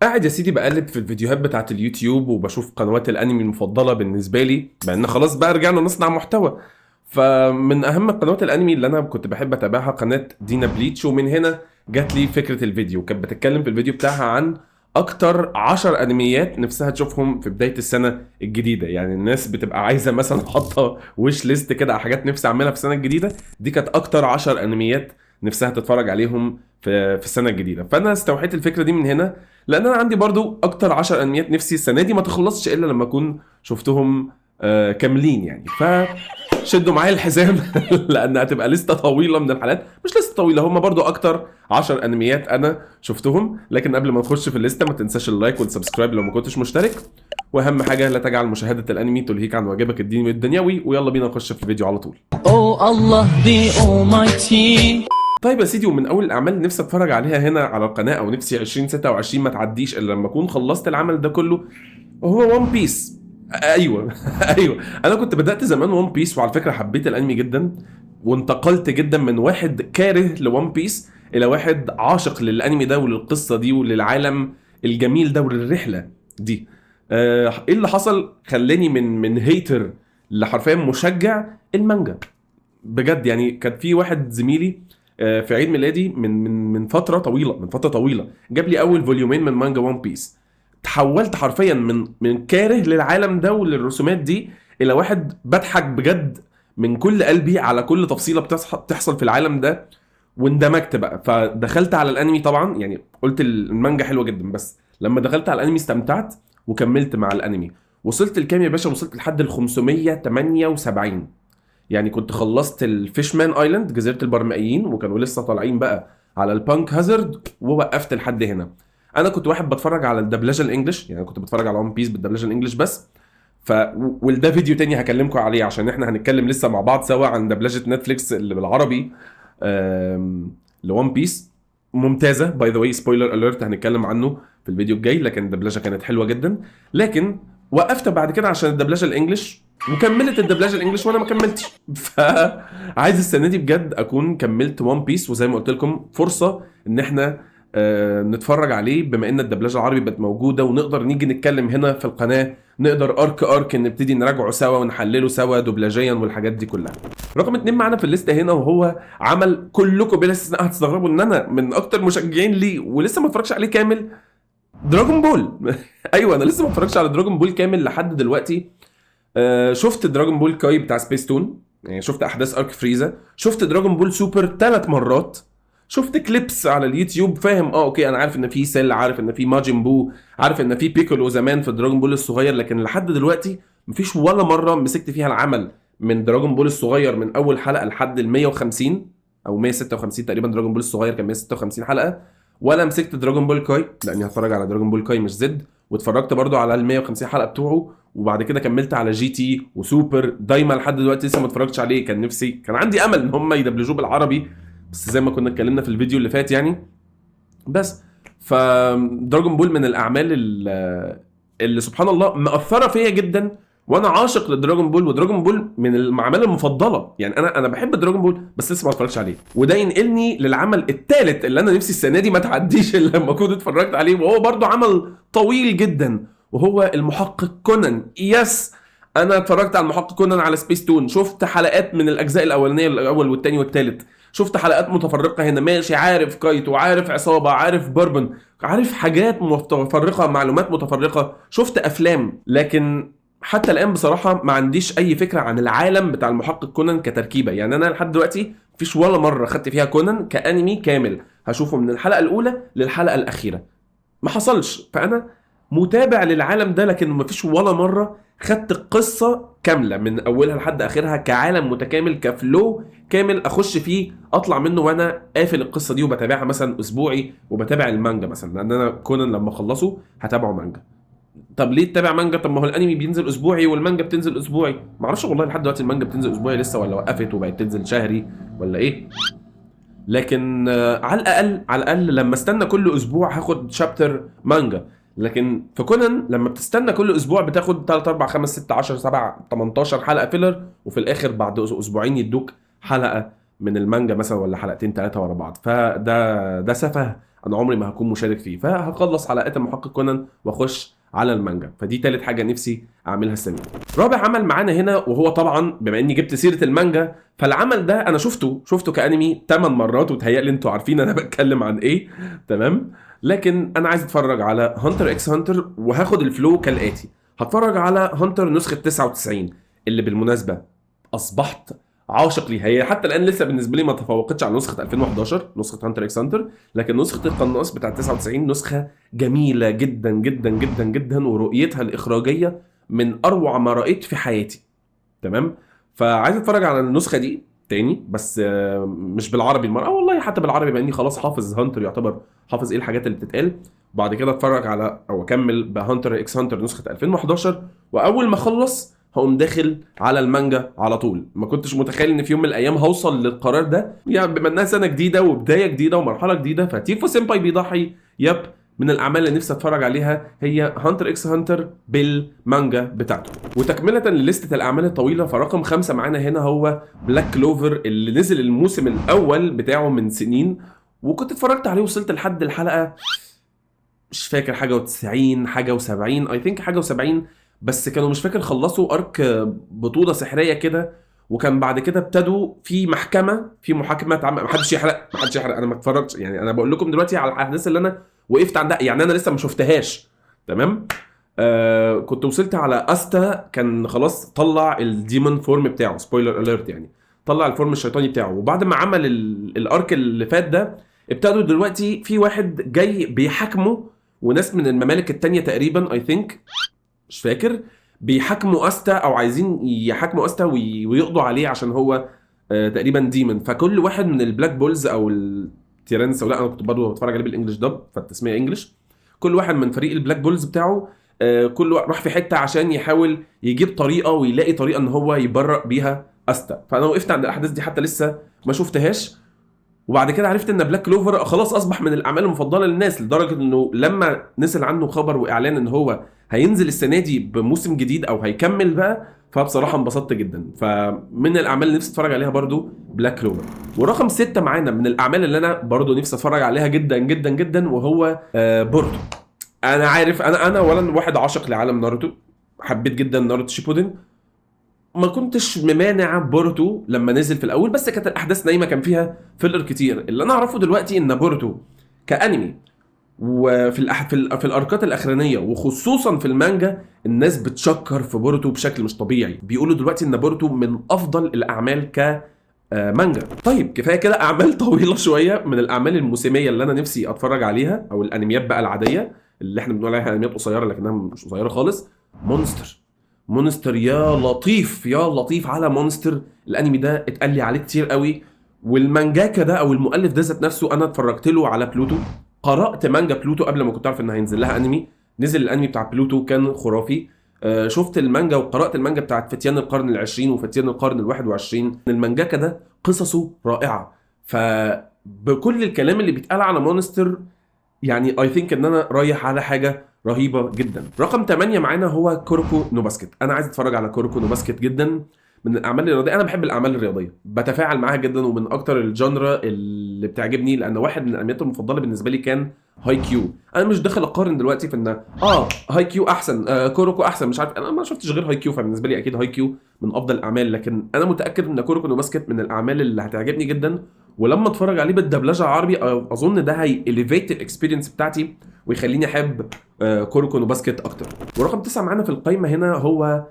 قاعد يا سيدي بقلب في الفيديوهات بتاعت اليوتيوب وبشوف قنوات الانمي المفضله بالنسبه لي، بان خلاص بقى رجعنا نصنع محتوى. فمن اهم قنوات الانمي اللي انا كنت بحب اتابعها قناه دينا بليتش، ومن هنا جات لي فكره الفيديو. كانت بتتكلم في الفيديو بتاعها عن اكتر 10 انميات نفسها تشوفهم في بدايه السنه الجديده. يعني الناس بتبقى عايزه مثلا حاطه ويش ليست كده على حاجات نفسي اعملها في السنه الجديده. دي كانت اكتر 10 انميات نفسها تتفرج عليهم في السنه الجديده. فانا استوحيت الفكره دي من هنا، لان انا عندي برضو اكتر 10 انميات نفسي السنه دي ما تخلصش الا لما اكون شفتهم كاملين يعني. فشدوا معايا الحزام لان هتبقى لسته طويله من الحلقات. مش لسته طويله، هم برضو اكتر 10 انميات انا شفتهم. لكن قبل ما نخش في الليسته ما تنساش اللايك والسبسكرايب لو ما كنتش مشترك، واهم حاجه لا تجعل مشاهده الانمي تلهيك عن واجبك الديني والدنيوي. ويلا بينا نخش في الفيديو على طول. Oh Allah the Almighty. طيب يا سيدي، ومن اول الاعمال اللي نفسي اتفرج عليها هنا على القناه، او نفسي 2026 ما تعديش الا لما اكون خلصت العمل ده كله، وهو وان بيس. ايوه ايوه، انا كنت بدات زمان وان بيس، وعلى فكره حبيت الانمي جدا، وانتقلت جدا من واحد كاره لوان بيس الى واحد عاشق للانمي ده وللقصه دي وللعالم الجميل ده وللرحله دي. ايه اللي حصل خلاني من هيتر لحرفيا مشجع المانجا بجد. يعني كان في واحد زميلي في عيد ميلادي من فتره طويله جاب لي اول فوليومين من مانجا وان بيس. تحولت حرفيا من كاره للعالم ده وللرسومات دي الى واحد بضحك بجد من كل قلبي على كل تفصيله بتحصل في العالم ده. واندمجت بقى، فدخلت على الانمي طبعا. يعني قلت المانجا حلوه جدا، بس لما دخلت على الانمي استمتعت وكملت مع الانمي. وصلت لكام يا باشا؟ وصلت لحد ال 578. يعني كنت خلصت الفيشمان ايلاند، جزيره البرمائيين، وكانوا لسه طالعين بقى على البانك هازارد، ووقفت لحد هنا. انا كنت واحد بتفرج على الدبلجه الانجليش، يعني كنت بتفرج على ون بيس بالدبلجه الانجليش بس. ف وده فيديو تاني هكلمكم عليه، عشان احنا هنتكلم لسه مع بعض سوا عن دبلجه نتفليكس اللي بالعربي لون بيس. ممتازه باي ذا واي، سبويلر اليرت، هنتكلم عنه في الفيديو الجاي. لكن الدبلجه كانت حلوه جدا. لكن وقفت بعد كده عشان الدبلجه الانجليش، وكملت الدبلجه الانجليش وانا ما كملتش. فعايز السنه دي بجد اكون كملت وان بيس. وزي ما قلت لكم، فرصه ان احنا نتفرج عليه بما ان الدبلجه العربي بقت موجوده، ونقدر نيجي نتكلم هنا في القناه، نقدر ارك نبتدي نراجعه سوا ونحلله سوا دبلجيا والحاجات دي كلها. رقم 2 معانا في الليسته هنا، وهو عمل كلكم بلا استثناء هتستغربوا ان انا من اكتر مشجعين ليه ولسه ما اتفرجش عليه كامل: دراجون بول. ايوه، انا لسه ما اتفرجش على دراجون بول كامل لحد دلوقتي. شفت دراجون بول كاي بتاع سبيس تون، يعني شفت احداث ارك فريزا، شفت دراجون بول سوبر 3 مرات، شفت كليبس على اليوتيوب، فاهم اوكي، انا عارف ان في سيل، عارف ان في ماجن بو، عارف ان في بيكولو زمان في دراجون بول الصغير. لكن لحد دلوقتي مفيش ولا مره مسكت فيها العمل من دراجون بول الصغير من اول حلقه لحد ال 150 او 156 تقريبا. دراجون بول الصغير كان 156 حلقه. ولا مسكت دراجون بول كاي، لاني هتفرج على دراجون بول كاي مش زد. واتفرجت برضو على ال 150 حلقه بتوعه، وبعد كده كملت على جي تي وسوبر. دايما لحد دلوقتي لسه ما اتفرجتش عليه. كان نفسي، كان عندي امل ان هم يدبلجوه بالعربي، بس زي ما كنا اتكلمنا في الفيديو اللي فات يعني. بس فدراجون بول من الاعمال اللي سبحان الله مأثره فيا جدا، وانا عاشق لدراجون بول. ودراجون بول من الاعمال المفضله. يعني انا بحب دراجون بول، بس لسه ما اتفرجتش عليه. وده ينقلني للعمل الثالث اللي انا نفسي السنه دي ما تعديش الا لما كنت اتفرجت عليه، وهو برضو عمل طويل جدا، وهو المحقق كونان. يس، انا اتفرجت على المحقق كونان على سبيس تون. شفت حلقات من الاجزاء الاولانيه، الاول والثاني والثالث. شفت حلقات متفرقه هنا ماشي، عارف كايتو، عارف عصابه، عارف بوربن، عارف حاجات متفرقه، معلومات متفرقه. شفت افلام، لكن حتى الان بصراحه ما عنديش اي فكره عن العالم بتاع المحقق كونان كتركيبه. يعني انا لحد دلوقتي مفيش ولا مره خدت فيها كونان كانمي كامل هشوفه من الحلقه الاولى للحلقه الاخيره، ما حصلش. فانا متابع للعالم ده، لكن مفيش ولا مره خدت القصه كامله من اولها لحد اخرها كعالم متكامل، كفلو كامل اخش فيه اطلع منه وانا قافل القصه دي وبتابعها مثلا اسبوعي، وبتابع المانجا مثلا. لان انا كونان لما اخلصه هتابعه مانجا. طب ليه تتابع مانجا؟ طب ما هو الانمي بينزل اسبوعي والمانجا بتنزل اسبوعي. ما اعرفش والله لحد دلوقتي المانجا بتنزل اسبوعي لسه، ولا وقفت وبقت تنزل شهري، ولا ايه. لكن على الاقل على الاقل لما استنى كل اسبوع هاخد شابتر مانجا. لكن في كونان لما بتستنى كل اسبوع بتاخد 3 4 5 6 10 7 18 حلقه فيلر، وفي الاخر بعد اسبوعين يدوك حلقه من المانجا مثلا، ولا حلقتين 3 ورا بعض. فده سفه انا عمري ما هكون مشارك فيه، فهخلص حلقات المحقق كونان واخش على المانجا. فدي تالت حاجه نفسي اعملها السنه دي. رابع عمل معانا هنا، وهو طبعا بما اني جبت سيره المانجا، فالعمل ده انا شفته كانمي 8 مرات، وتهيألي انتوا عارفين انا بتكلم عن ايه. تمام. لكن انا عايز اتفرج على هانتر اكس هانتر، وهاخد الفلو كالاتي. هتفرج على هانتر نسخه 99 اللي بالمناسبه اصبحت عاشق ليها. هي حتى الان لسه بالنسبه لي ما تفوقتش على نسخه 2011 نسخه هانتر اكس هانتر، لكن نسخه القناص بتاعه 99 نسخه جميله جدا جدا جدا جدا، ورؤيتها الاخراجيه من اروع ما رايت في حياتي. تمام. فعايز اتفرج على النسخه دي تاني، بس مش بالعربي المره، والله حتى بالعربي بما اني خلاص حافظ هانتر، يعتبر حافظ ايه الحاجات اللي بتتقال. بعد كده اتفرج على او اكمل بهانتر اكس هانتر نسخه 2011، واول ما اخلص هقوم داخل على المانجا على طول. ما كنتش متخيل ان في يوم من الايام هوصل للقرار ده، يعني بما انها سنه جديده وبدايه جديده ومرحله جديده، فتيفو سيمباي بيضحي من الاعمال اللي نفسي اتفرج عليها هي هانتر اكس هانتر بالمانجا بتاعته. وتكمله لليسته الاعمال الطويله، فرقم 5 معانا هنا هو بلاك كلوفر، اللي نزل الموسم الاول بتاعه من سنين، وكنت اتفرجت عليه وصلت لحد الحلقه مش فاكر حاجه و90 حاجه و70 اي ثينك حاجه و70، بس كانوا مش فاكر خلصوا ارك بطوله سحريه كده، وكان بعد كده ابتدوا في محاكمه محدش يحرق انا ما اتفرجتش، يعني انا بقول لكم دلوقتي على الاحداث اللي انا وقفت عندها، يعني انا لسه ما شفتهاش. تمام. كنت وصلت على استا، كان خلاص طلع الديمون فورم بتاعه، سبويلر اليرت يعني، طلع الفورم الشيطاني بتاعه. وبعد ما عمل الارك اللي فات ده، ابتدوا دلوقتي في واحد جاي بيحاكمه، وناس من الممالك التانية تقريبا اي ثينك مش فاكر، بيحاكموا استا او عايزين يحاكموا استا ويقضوا عليه عشان هو تقريبا ديمون. فكل واحد من البلاك بولز او التيرانس، او لا انا كنت برضه بتفرج عليه بالانجلش دب فالتسميه انجلش، كل واحد من فريق البلاك بولز بتاعه كل واحد راح في حته عشان يحاول يجيب طريقه ويلاقي طريقه ان هو يبرأ بيها استا. فانا وقفت عند الاحداث دي، حتى لسه ما شفتهاش. وبعد كده عرفت ان بلاك كلوفر خلاص اصبح من الاعمال المفضله للناس، لدرجه انه لما نزل عنه خبر واعلان ان هو هينزل السنه دي بموسم جديد او هيكمل بقى، فبصراحه انبسطت جدا. فمن الاعمال اللي نفسي اتفرج عليها برضو بلاك كلوفر. ورقم 6 معانا من الاعمال اللي انا برضو نفسي اتفرج عليها جدا جدا جدا، وهو بورتو. انا عارف انا اولا واحد عاشق لعالم ناروتو، حبيت جدا ناروتو شيبودن، ما كنتش ممانع بورتو لما نزل في الاول، بس كانت الاحداث نايمه، كان فيها فيلر كتير. اللي انا اعرفه دلوقتي ان بورتو كانمي في الاركات الاخرانيه وخصوصا في المانجا، الناس بتشكر في بورتو بشكل مش طبيعي، بيقولوا دلوقتي ان بورتو من افضل الاعمال مانجا. طيب كفايه كده اعمال طويله شويه. من الاعمال الموسميه اللي انا نفسي اتفرج عليها، او الانميات بقى العاديه اللي احنا بنقول عليها انميات قصيره لكنها مش قصيره خالص، مونستر يا لطيف على مونستر. الانمي ده اتقال لي عليه كتير قوي، والمانجاكا ده او المؤلف ده ذات نفسه انا اتفرجت له على بلوتو، قرات مانجا بلوتو قبل ما كنت اعرف ان هينزل لها انمي. نزل الانمي بتاع بلوتو كان خرافي. شفت المانجا وقرات المانجا بتاعت فتيان القرن العشرين وفتيان القرن ال21. المانجاكا ده قصصه رائعه. فبكل الكلام اللي بيتقال على مونستر، يعني اي ثينك ان انا رايح على حاجه رهيبه جدا. رقم 8 معانا هو كوروكو نو باسكت. انا عايز اتفرج على كوروكو نو باسكت جدا. من الاعمال الرياضيه، انا بحب الاعمال الرياضيه، بتفاعل معاها جدا، ومن اكتر الجانرا اللي بتعجبني، لان واحد من الانميات المفضله بالنسبه لي كان هاي كيو. انا مش داخل اقارن دلوقتي في ان هاي كيو احسن كوروكو احسن، مش عارف، انا ما شفتش غير هاي كيو، فبالنسبه لي اكيد هاي كيو من افضل الاعمال. لكن انا متاكد ان كوروكو نو باسكت من الاعمال اللي هتعجبني جدا، ولما اتفرج عليه بالدبلجه عربي اظن ده هي elevate الاكسبيرينس بتاعتي ويخليني احب كوروكو نو باسكت اكتر. ورقم 9 معانا في القائمه هنا هو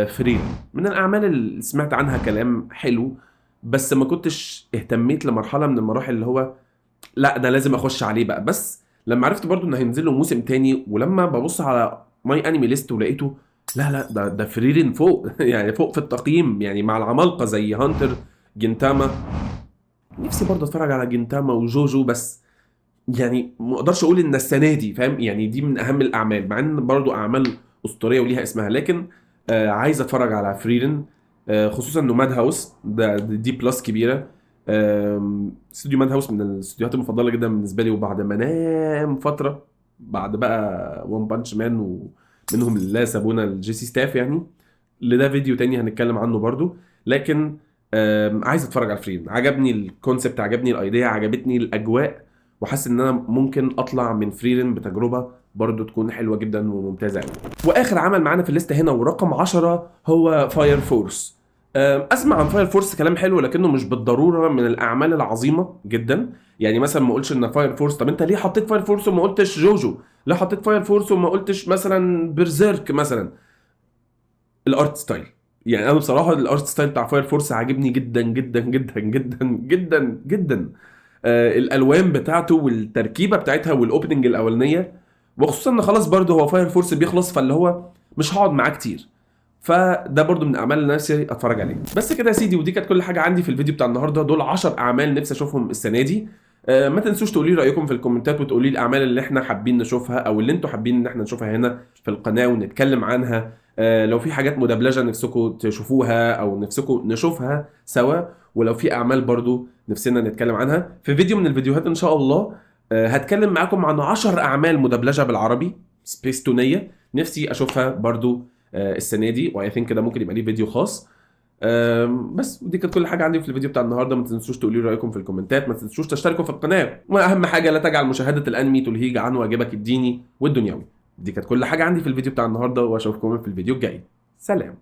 فريد. من الاعمال اللي سمعت عنها كلام حلو، بس ما كنتش اهتميت لمرحله من المراحل اللي هو لا ده لازم اخش عليه بقى. بس لما عرفت برضو انه هينزل له موسم تاني، ولما ببص على ماي انمي ليست ولقيته لا ده فريرين فوق يعني فوق في التقييم، يعني مع العمالقه زي هانتر جنتاما. نفسي برضه اتفرج على جنتاما وجوجو، بس يعني ما اقدرش اقول ان السنه دي فاهم، يعني دي من اهم الاعمال، مع ان برضه اعمال اسطوريه وليها اسمها. لكن عايز اتفرج على فريرين، خصوصا انه ماد هاوس دي بلس كبيره. استوديو ماد هاوس من الاستوديوهات المفضله جدا بالنسبه لي. وبعد ما نام فتره بعد بقى وان بانش مان ومنهم لله سابونا الجي سي ستاف، يعني اللي ده فيديو تاني هنتكلم عنه برضو. لكن عايز اتفرج على فريرين. عجبني الكونسبت، عجبني الايديا، عجبتني الاجواء، وحاسس ان انا ممكن اطلع من فريرين بتجربه برضو تكون حلوه جدا وممتازه قوي. واخر عمل معانا في الليسته هنا ورقم 10 هو فاير فورس. اسمع عن فاير فورس كلام حلو، لكنه مش بالضروره من الاعمال العظيمه جدا. يعني مثلا ما اقولش ان فاير فورس، طب انت ليه حطيت فاير فورس وما قلتش جوجو؟ ليه حطيت فاير فورس وما قلتش مثلا بيرزيرك مثلا؟ الارت ستايل. يعني انا بصراحه الارت ستايل بتاع فاير فورس عاجبني جدا جدا جدا جدا جدا جدا. الالوان بتاعته والتركيبه بتاعتها والاوبننج الاولانيه، وخصوصا ان خلاص برضه هو فاير فورس بيخلص، فاللي هو مش هقعد معاه كتير، فده برضو من الاعمال اللي نفسي اتفرج عليها. بس كده يا سيدي، ودي كانت كل حاجه عندي في الفيديو بتاع النهارده. دول 10 اعمال نفسي اشوفهم السنه دي. ما تنسوش تقولي رايكم في الكومنتات، وتقولي الاعمال اللي احنا حابين نشوفها او اللي انتوا حابين ان احنا نشوفها هنا في القناه ونتكلم عنها. لو في حاجات مدبلجه نفسكم تشوفوها او نفسكم نشوفها سوا، ولو في اعمال برضو نفسنا نتكلم عنها في فيديو من الفيديوهات ان شاء الله. هتكلم معاكم عن 10 اعمال مدبلجه بالعربي سبيستونيه نفسي اشوفها برضو السنه دي، واي ثينك كده ممكن يبقى ليه فيديو خاص. بس ودي كانت كل حاجه عندي في الفيديو بتاع النهارده. ما تنسوش تقولوا لي رايكم في الكومنتات، ما تنسوش تشتركوا في القناه، واهم حاجه لا تجعل مشاهده الانمي تلهيك عن واجبك الديني والدنيوي. دي كانت كل حاجه عندي في الفيديو بتاع النهارده، واشوفكم في الفيديو الجاي. سلام.